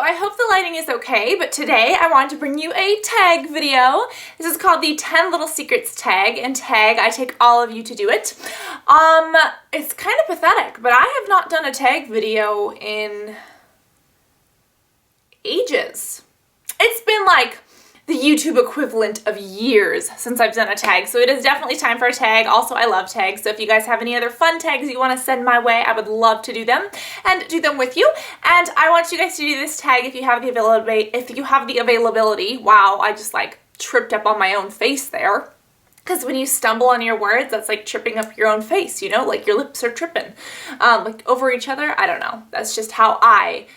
I hope the lighting is okay, but today I wanted to bring you a tag video. This is called the 10 Little Secrets tag, and tag, I take all of you to do it. It's kind of pathetic, but I have not done a tag video in ages. It's been like the YouTube equivalent of years since I've done a tag, so it is definitely time for a tag. Also, I love tags, so if you guys have any other fun tags you want to send my way, I would love to do them and do them with you. And I want you guys to do this tag if you have the availability. Wow, I just like tripped up on my own face there. Because when you stumble on your words, that's like tripping up your own face, you know, like your lips are tripping like over each other. I don't know. That's just how I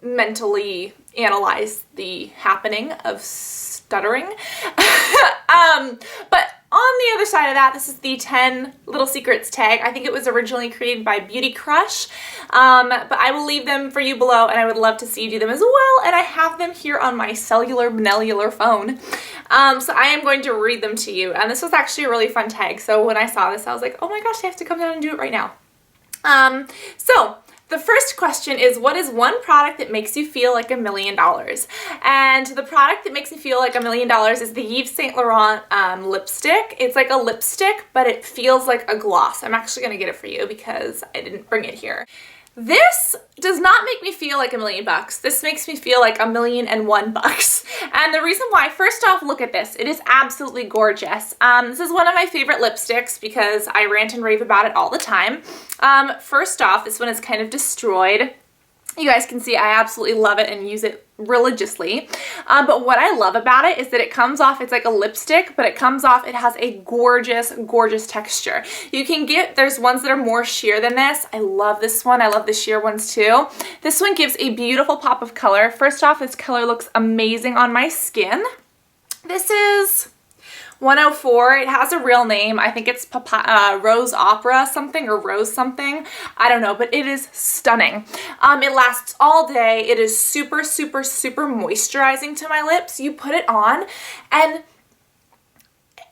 mentally analyze the happening of stuttering. But on the other side of that, this is the 10 Little Secrets tag. I think it was originally created by Beauty Crush, but I will leave them for you below, and I would love to see you do them as well, and I have them here on my cellular phone. So I am going to read them to you, and this was actually a really fun tag, so when I saw this, I was like, oh my gosh, I have to come down and do it right now. So the first question is, what is one product that makes you feel like $1 million? And the product that makes me feel like $1 million is the Yves Saint Laurent lipstick. It's like a lipstick, but it feels like a gloss. I'm actually going to get it for you because I didn't bring it here. This does not make me feel like $1 million. This makes me feel like $1,000,001. And the reason why, first off, look at this. It is absolutely gorgeous. This is one of my favorite lipsticks because I rant and rave about it all the time. First off, this one is kind of destroyed. You guys can see I absolutely love it and use it religiously. But what I love about it is that it comes off, it's like a lipstick, but it comes off, it has a gorgeous, gorgeous texture. You can get, there's ones that are more sheer than this. I love this one. I love the sheer ones too. This one gives a beautiful pop of color. First off, this color looks amazing on my skin. This is 104. It has a real name. I think it's Rose Opera something or Rose something. I don't know, but it is stunning. It lasts all day. It is super, super, super moisturizing to my lips. You put it on and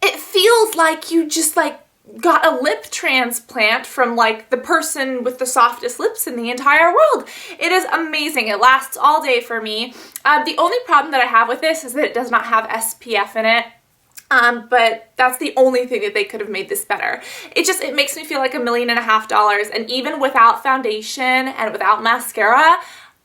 it feels like you just like got a lip transplant from like the person with the softest lips in the entire world. It is amazing. It lasts all day for me. The only problem that I have with this is that it does not have SPF in it. But that's the only thing that they could have made this better. It makes me feel like $1.5 million, and even without foundation and without mascara,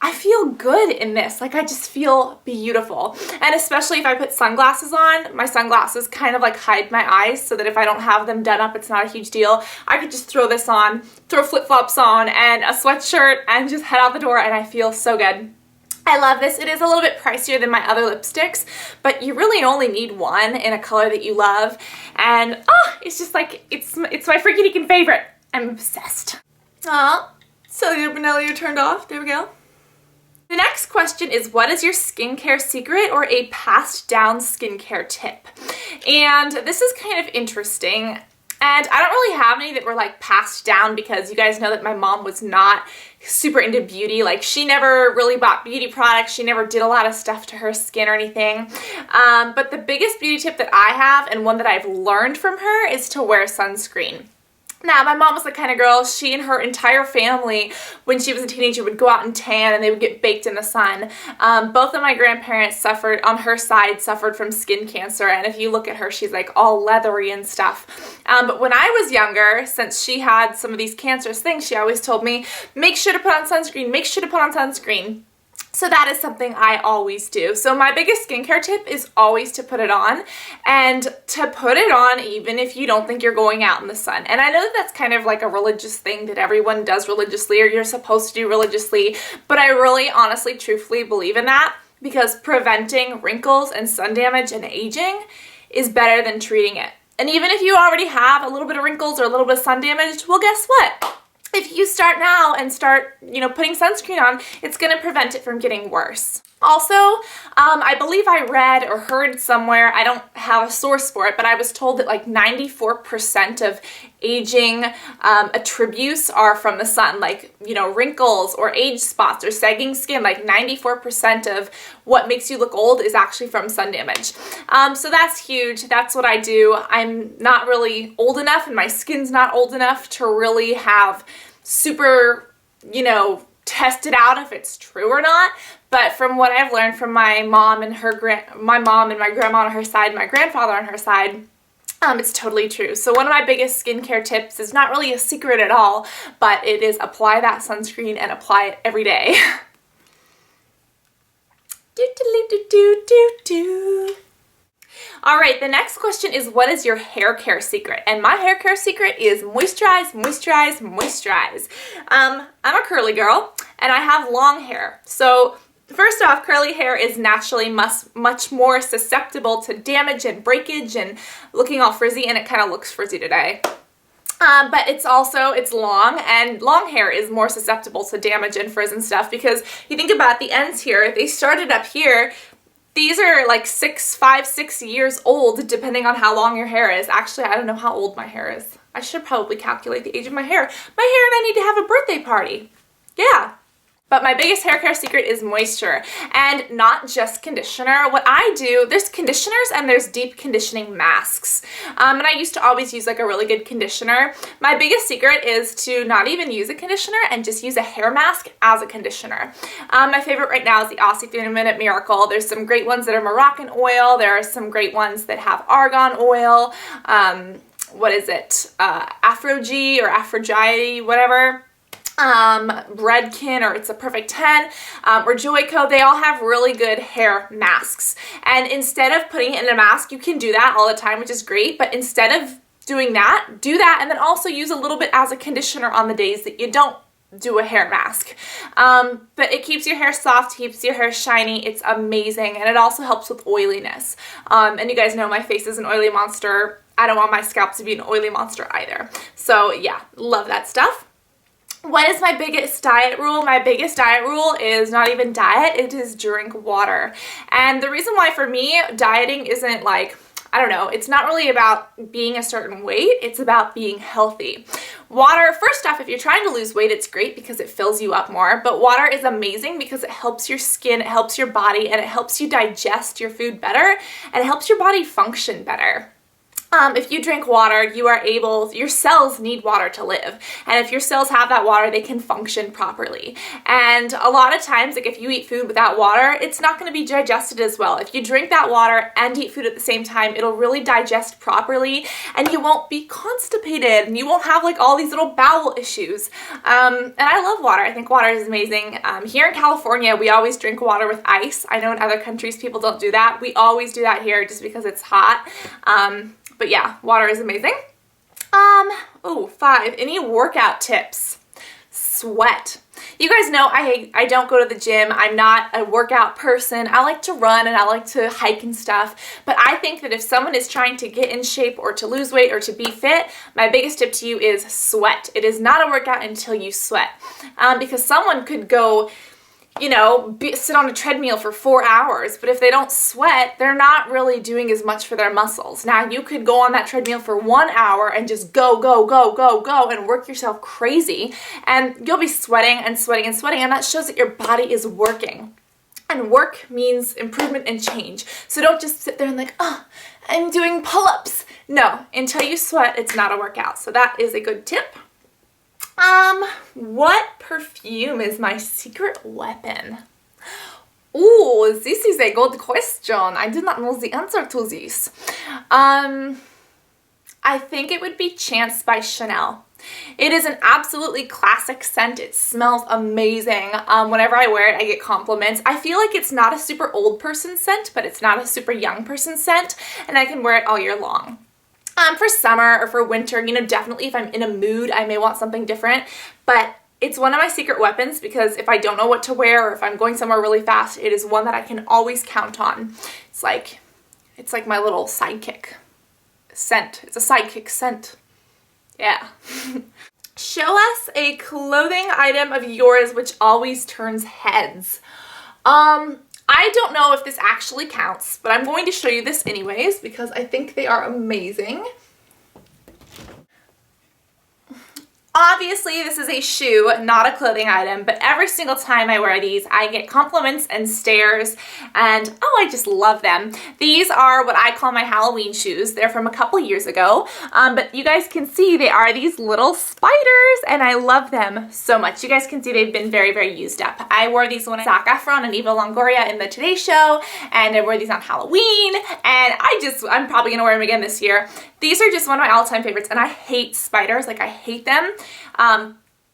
I feel good in this. Like, I just feel beautiful. And especially if I put sunglasses on, my sunglasses kind of like hide my eyes so that if I don't have them done up, it's not a huge deal. I could just throw this on, throw flip-flops on and a sweatshirt and just head out the door, and I feel so good. I love this. It is a little bit pricier than my other lipsticks, but you really only need one in a color that you love. And it's just like, it's my freaky deakin' favorite. I'm obsessed. Cellular Benelli turned off. There we go. The next question is, what is your skincare secret or a passed down skincare tip? And this is kind of interesting. And I don't really have any that were like passed down because you guys know that my mom was not super into beauty. Like, she never really bought beauty products. She never did a lot of stuff to her skin or anything. But the biggest beauty tip that I have, and one that I've learned from her, is to wear sunscreen. Now, my mom was the kind of girl, she and her entire family, when she was a teenager, would go out and tan and they would get baked in the sun. Both of my grandparents suffered, on her side, suffered from skin cancer, and if you look at her, she's like all leathery and stuff. But when I was younger, since she had some of these cancerous things, she always told me, make sure to put on sunscreen, make sure to put on sunscreen. So that is something I always do. So my biggest skincare tip is always to put it on, and to put it on even if you don't think you're going out in the sun. And I know that that's kind of like a religious thing that everyone does religiously, or you're supposed to do religiously, but I really honestly truthfully believe in that, because preventing wrinkles and sun damage and aging is better than treating it. And even if you already have a little bit of wrinkles or a little bit of sun damage, well, guess what? If you start now and start, putting sunscreen on, it's going to prevent it from getting worse. Also, I believe I read or heard somewhere, I don't have a source for it, but I was told that like 94% of aging attributes are from the sun, like, wrinkles or age spots or sagging skin. Like 94% of what makes you look old is actually from sun damage. So that's huge. That's what I do. I'm not really old enough, and my skin's not old enough to really have super, tested out if it's true or not, but from what I've learned from my mom and my mom and my grandma on her side, my grandfather on her side, it's totally true. So one of my biggest skincare tips is not really a secret at all, but it is apply that sunscreen and apply it every day. All right, the next question is, what is your hair care secret? And my hair care secret is moisturize, moisturize, moisturize. I'm a curly girl and I have long hair. So first off, curly hair is naturally much more susceptible to damage and breakage and looking all frizzy, and it kind of looks frizzy today. But it's long, and long hair is more susceptible to damage and frizz and stuff, because you think about the ends here, they started up here. These are like 5, 6 years old, depending on how long your hair is. Actually, I don't know how old my hair is. I should probably calculate the age of my hair. My hair and I need to have a birthday party. Yeah. But my biggest hair care secret is moisture, and not just conditioner. What I do, there's conditioners and there's deep conditioning masks. And I used to always use like a really good conditioner. My biggest secret is to not even use a conditioner and just use a hair mask as a conditioner. My favorite right now is the Aussie 3-Minute Miracle. There's some great ones that are Moroccan oil. There are some great ones that have argan oil. What is it? Afro-G or Aphrodite, whatever. Redken, or It's a Perfect 10, or Joico, they all have really good hair masks. And instead of putting it in a mask, you can do that all the time, which is great, but instead of doing that, do that and then also use a little bit as a conditioner on the days that you don't do a hair mask. But it keeps your hair soft, keeps your hair shiny, it's amazing, and it also helps with oiliness. And you guys know my face is an oily monster. I don't want my scalp to be an oily monster either. So yeah, love that stuff. What is my biggest diet rule? My biggest diet rule is not even diet, it is drink water. And the reason why for me, dieting isn't like, I don't know, it's not really about being a certain weight, it's about being healthy. Water, first off, if you're trying to lose weight, it's great because it fills you up more, but water is amazing because it helps your skin, it helps your body, and it helps you digest your food better, and it helps your body function better. If you drink water, your cells need water to live. And if your cells have that water, they can function properly. And a lot of times, like if you eat food without water, it's not going to be digested as well. If you drink that water and eat food at the same time, it'll really digest properly and you won't be constipated and you won't have like all these little bowel issues. And I love water. I think water is amazing. Here in California, we always drink water with ice. I know in other countries people don't do that. We always do that here just because it's hot. But yeah, water is amazing. 5, any workout tips? Sweat. You guys know I don't go to the gym. I'm not a workout person. I like to run and I like to hike and stuff. But I think that if someone is trying to get in shape or to lose weight or to be fit, my biggest tip to you is sweat. It is not a workout until you sweat. Because someone could go, sit on a treadmill for 4 hours, but if they don't sweat, they're not really doing as much for their muscles. Now, you could go on that treadmill for 1 hour and just go, go, go, go, go, and work yourself crazy, and you'll be sweating and sweating and sweating, and that shows that your body is working. And work means improvement and change. So don't just sit there and like, I'm doing pull-ups. No, until you sweat, it's not a workout. So that is a good tip. What perfume is my secret weapon? Ooh, this is a good question. I did not know the answer to this. I think it would be Chance by Chanel. It is an absolutely classic scent. It smells amazing. Whenever I wear it, I get compliments. I feel like it's not a super old person scent, but it's not a super young person scent, and I can wear it all year long. For summer or for winter, definitely if I'm in a mood, I may want something different, but it's one of my secret weapons because if I don't know what to wear or if I'm going somewhere really fast, it is one that I can always count on. It's like my little sidekick scent. It's a sidekick scent. Yeah. Show us a clothing item of yours which always turns heads. I don't know if this actually counts, but I'm going to show you this anyways because I think they are amazing. Obviously, this is a shoe, not a clothing item, but every single time I wear these, I get compliments and stares, and oh, I just love them. These are what I call my Halloween shoes. They're from a couple years ago, but you guys can see they are these little spiders, and I love them so much. You guys can see they've been very, very used up. I wore these when Zac Efron and Eva Longoria in the Today Show, and I wore these on Halloween, and I'm probably gonna wear them again this year. These are just one of my all-time favorites, and I hate spiders, like I hate them.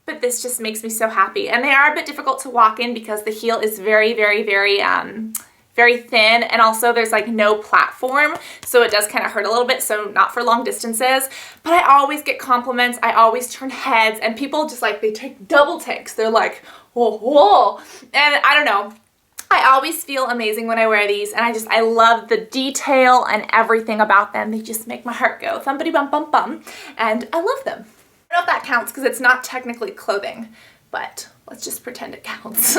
But this just makes me so happy. And they are a bit difficult to walk in because the heel is very, very, very, very thin, and also there's like no platform, so it does kind of hurt a little bit, so not for long distances. But I always get compliments, I always turn heads, and people just like, they take double takes. They're like, whoa, whoa. And I don't know. I always feel amazing when I wear these, and I love the detail and everything about them. They just make my heart go thumpity bum bum bum, and I love them. I don't know if that counts because it's not technically clothing, but let's just pretend it counts.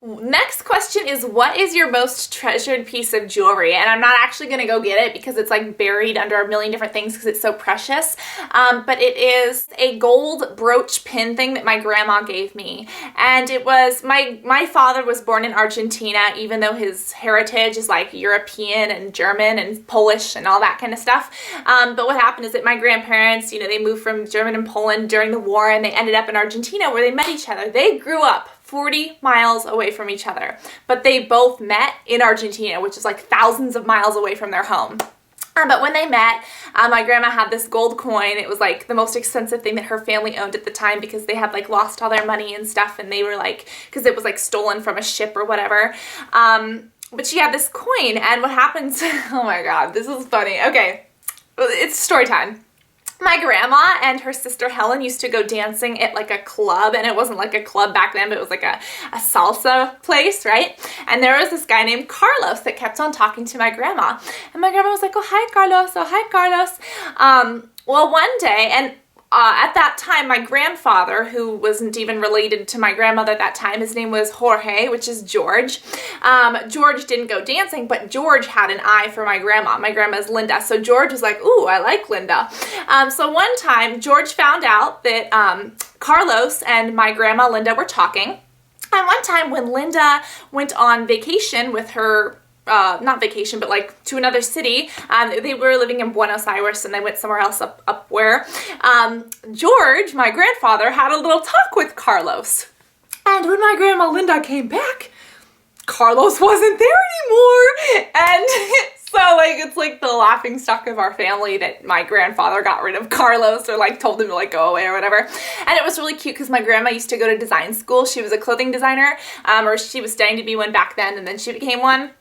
Next question is, what is your most treasured piece of jewelry? And I'm not actually going to go get it because it's like buried under a million different things because it's so precious. But it is a gold brooch pin thing that my grandma gave me. And it was, my father was born in Argentina, even though his heritage is like European and German and Polish and all that kind of stuff. But what happened is that my grandparents, they moved from Germany and Poland during the war, and they ended up in Argentina where they met each other. They grew up 40 miles away from each other, but they both met in Argentina, which is like thousands of miles away from their home. But when they met, my grandma had this gold coin. It was like the most expensive thing that her family owned at the time because they had like lost all their money and stuff, and they were like, because it was like stolen from a ship or whatever. But she had this coin, and what happens, oh my god, this is funny. Okay, it's story time. My grandma and her sister Helen used to go dancing at like a club, and it wasn't like a club back then, but it was like a salsa place, right? And there was this guy named Carlos that kept on talking to my grandma. And my grandma was like, oh, hi, Carlos. Oh, hi, Carlos. Well, one day, and at that time, my grandfather, who wasn't even related to my grandmother at that time, his name was Jorge, which is George. George didn't go dancing, but George had an eye for my grandma. My grandma's Linda. So George was like, ooh, I like Linda. So one time, George found out that Carlos and my grandma Linda were talking. And one time when Linda went on vacation with her not vacation, but like to another city. They were living in Buenos Aires, and they went somewhere else up where George, my grandfather, had a little talk with Carlos. And when my grandma Linda came back, Carlos wasn't there anymore. And so like, it's like the laughing stock of our family that my grandfather got rid of Carlos, or like told him to like go away or whatever. And it was really cute because my grandma used to go to design school. She was a clothing designer, or she was studying to be one back then, and then she became one.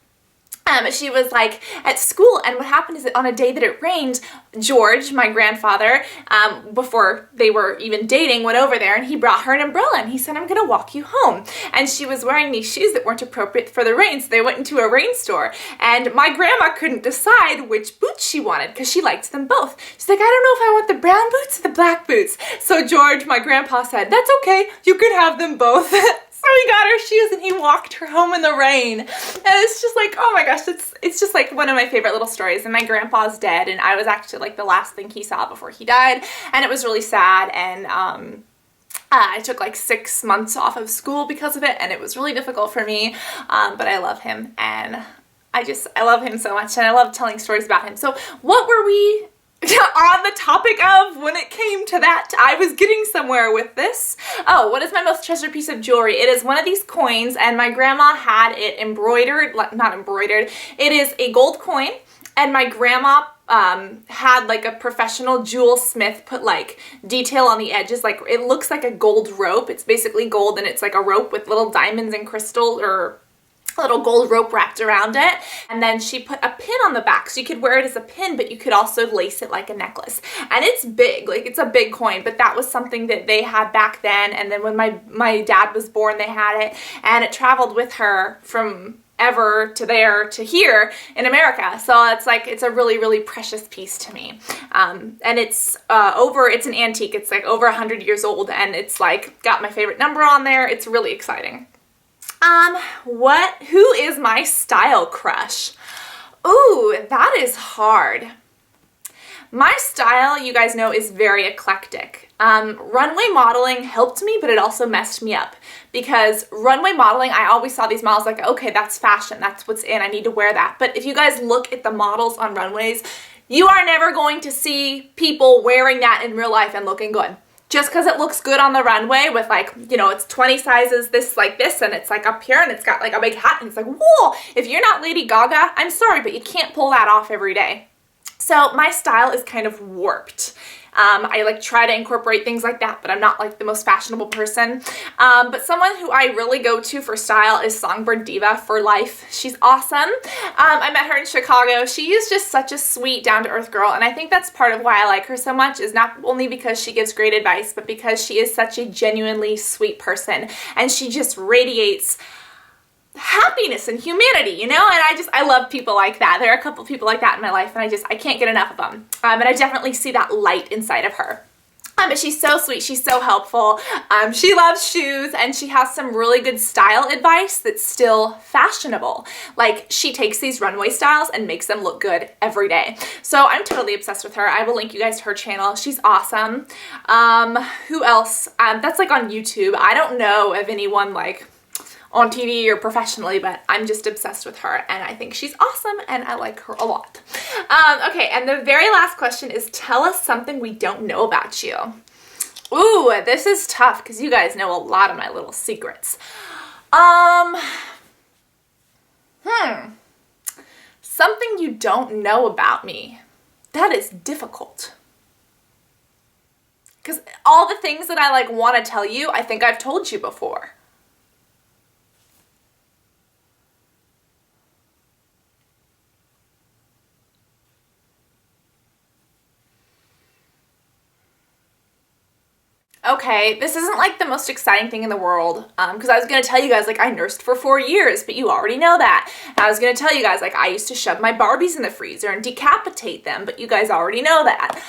She was like at school, and what happened is that on a day that it rained, George, my grandfather, before they were even dating, went over there, and he brought her an umbrella, and he said, I'm gonna walk you home. And she was wearing these shoes that weren't appropriate for the rain, so they went into a rain store, and my grandma couldn't decide which boots she wanted because she liked them both. She's like, I don't know if I want the brown boots or the black boots. So George, my grandpa, said, that's okay, you can have them both. So he got her shoes and he walked her home in the rain. And it's just like, oh my gosh, it's just like one of my favorite little stories. And my grandpa's dead, and I was actually like the last thing he saw before he died. And it was really sad, and I took like 6 months off of school because of it, and it was really difficult for me. But I love him, and I love him so much, and I love telling stories about him. So what were we on the topic of when it came to that? I was getting somewhere with this. Oh, what is my most treasured piece of jewelry? It is one of these coins, and my grandma had it embroidered, not embroidered, it is a gold coin, and my grandma had like a professional jewel smith put like detail on the edges. Like it looks like a gold rope. It's basically gold, and it's like a rope with little diamonds and crystal, or little gold rope wrapped around it. And then she put a pin on the back, so you could wear it as a pin, but you could also lace it like a necklace. And it's big, like it's a big coin, but that was something that they had back then. And then when my dad was born, they had it, and it traveled with her from ever to there to here in America. So it's like, it's a really, really precious piece to me. And it's it's an antique. It's like over 100 years old, and it's like got my favorite number on there. It's really exciting. Who is my style crush? Ooh, that is hard. My style, you guys know, is very eclectic. Runway modeling helped me, but it also messed me up because runway modeling, I always saw these models like, okay, that's fashion, that's what's in, I need to wear that. But if you guys look at the models on runways, you are never going to see people wearing that in real life and looking good. Just because it looks good on the runway with like, you know, it's 20 sizes this like this and it's like up here and it's got like a big hat and it's like, whoa, if you're not Lady Gaga, I'm sorry, but you can't pull that off every day. So my style is kind of warped. I like try to incorporate things like that, but I'm not like the most fashionable person. But someone who I really go to for style is Songbird Diva for life. She's awesome. I met her in Chicago. She is just such a sweet, down-to-earth girl, and I think that's part of why I like her so much is not only because she gives great advice, but because she is such a genuinely sweet person, and she just radiates happiness and humanity, you know, and I love people like that. There are a couple people like that in my life, and I can't get enough of them. And I definitely see that light inside of her. But she's so sweet, she's so helpful. She loves shoes, and she has some really good style advice that's still fashionable. Like, she takes these runway styles and makes them look good every day. So I'm totally obsessed with her. I will link you guys to her channel. She's awesome. Who else? That's like on YouTube. I don't know of anyone like on TV or professionally, but I'm just obsessed with her and I think she's awesome and I like her a lot. Okay, and the very last question is, tell us something we don't know about you. Ooh, this is tough because you guys know a lot of my little secrets. Something you don't know about me. That is difficult. Because all the things that I like want to tell you, I think I've told you before. Okay, this isn't like the most exciting thing in the world, because I was going to tell you guys, like, I nursed for 4 years, but you already know that. And I was going to tell you guys, like, I used to shove my Barbies in the freezer and decapitate them, but you guys already know that.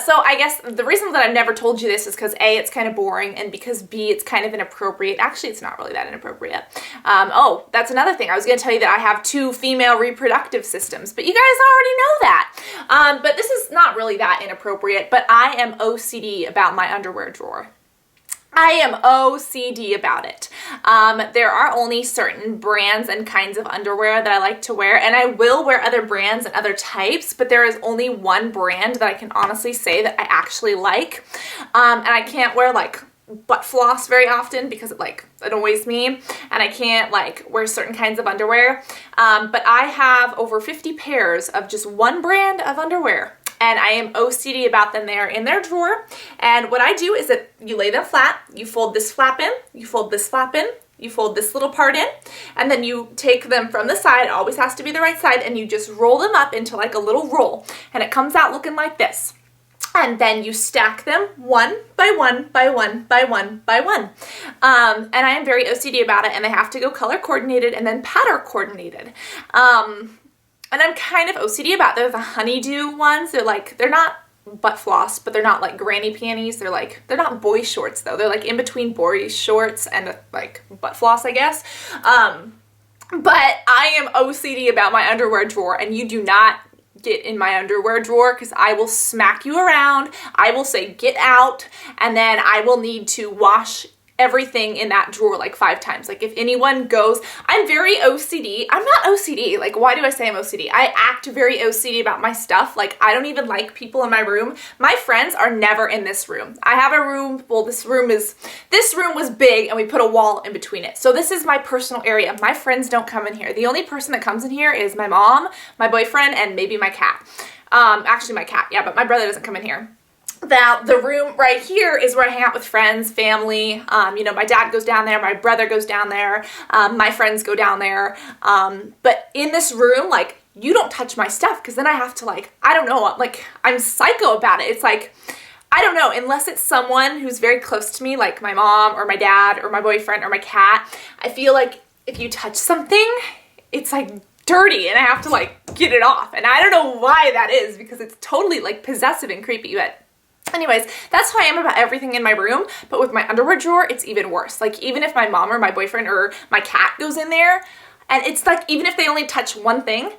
So I guess the reason that I've never told you this is because A, it's kind of boring, and because B, it's kind of inappropriate. Actually, it's not really that inappropriate. Oh, that's another thing. I was going to tell you that I have 2 female reproductive systems, but you guys already know that. But this is not really that inappropriate, but I am OCD about my underwear drawer. I am OCD about it. There are only certain brands and kinds of underwear that I like to wear, and I will wear other brands and other types, but there is only one brand that I can honestly say that I actually like. And I can't wear like butt floss very often because it annoys me, and I can't like wear certain kinds of underwear. But I have over 50 pairs of just one brand of underwear. And I am OCD about them. They are in their drawer. And what I do is that you lay them flat, you fold this flap in, you fold this flap in, you fold this little part in, and then you take them from the side, it always has to be the right side, and you just roll them up into like a little roll. And it comes out looking like this. And then you stack them one by one by one by one by one. And I am very OCD about it, and they have to go color coordinated and then pattern coordinated. And I'm kind of OCD about the honeydew ones. They're not butt floss, but they're not like granny panties. They're not boy shorts though. They're like in between boy shorts and like butt floss, I guess. But I am OCD about my underwear drawer, and you do not get in my underwear drawer because I will smack you around. I will say get out, and then I will need to wash everything in that drawer like 5 times. Like if anyone goes, I'm very OCD. I'm not OCD. Like, why do I say I'm OCD? I act very OCD about my stuff. Like, I don't even like people in my room. My friends are never in this room. I have a room, well, this room was big and we put a wall in between it. So this is my personal area. My friends don't come in here. The only person that comes in here is my mom, my boyfriend, and maybe my cat. Actually my cat, yeah, but my brother doesn't come in here. Now, the room right here is where I hang out with friends, family. You know, my dad goes down there, my brother goes down there, my friends go down there. But in this room, like, you don't touch my stuff because then I have to, like, I don't know, like, I'm psycho about it. It's like, I don't know, unless it's someone who's very close to me, like my mom or my dad or my boyfriend or my cat, I feel like if you touch something, it's like dirty and I have to, like, get it off. And I don't know why that is because it's totally, like, possessive and creepy, but anyways, that's how I am about everything in my room, but with my underwear drawer, it's even worse. Like, even if my mom or my boyfriend or my cat goes in there, and it's like, even if they only touch one thing,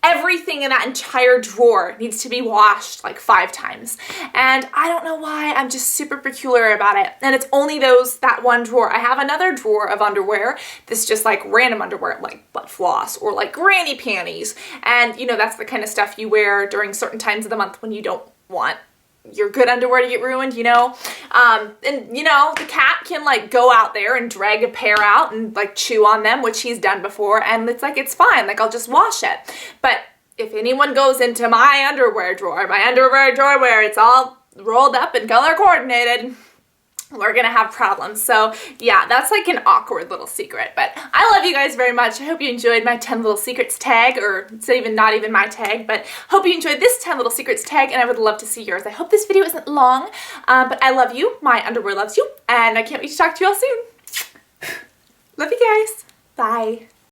everything in that entire drawer needs to be washed like 5 times. And I don't know why, I'm just super peculiar about it. And it's only that one drawer. I have another drawer of underwear that's just like random underwear, like butt floss or like granny panties. And you know, that's the kind of stuff you wear during certain times of the month when you don't want your good underwear to get ruined, you know? And you know, the cat can like go out there and drag a pair out and like chew on them, which he's done before, and it's like, it's fine, like I'll just wash it. But if anyone goes into my underwear drawer where it's all rolled up and color coordinated, we're gonna have problems. So yeah, that's like an awkward little secret, but I love you guys very much. I hope you enjoyed my 10 little secrets tag, or it's not even my tag, but hope you enjoyed this 10 little secrets tag, and I would love to see yours. I hope this video isn't long, but I love you, my underwear loves you, and I can't wait to talk to you all soon. Love you guys. Bye.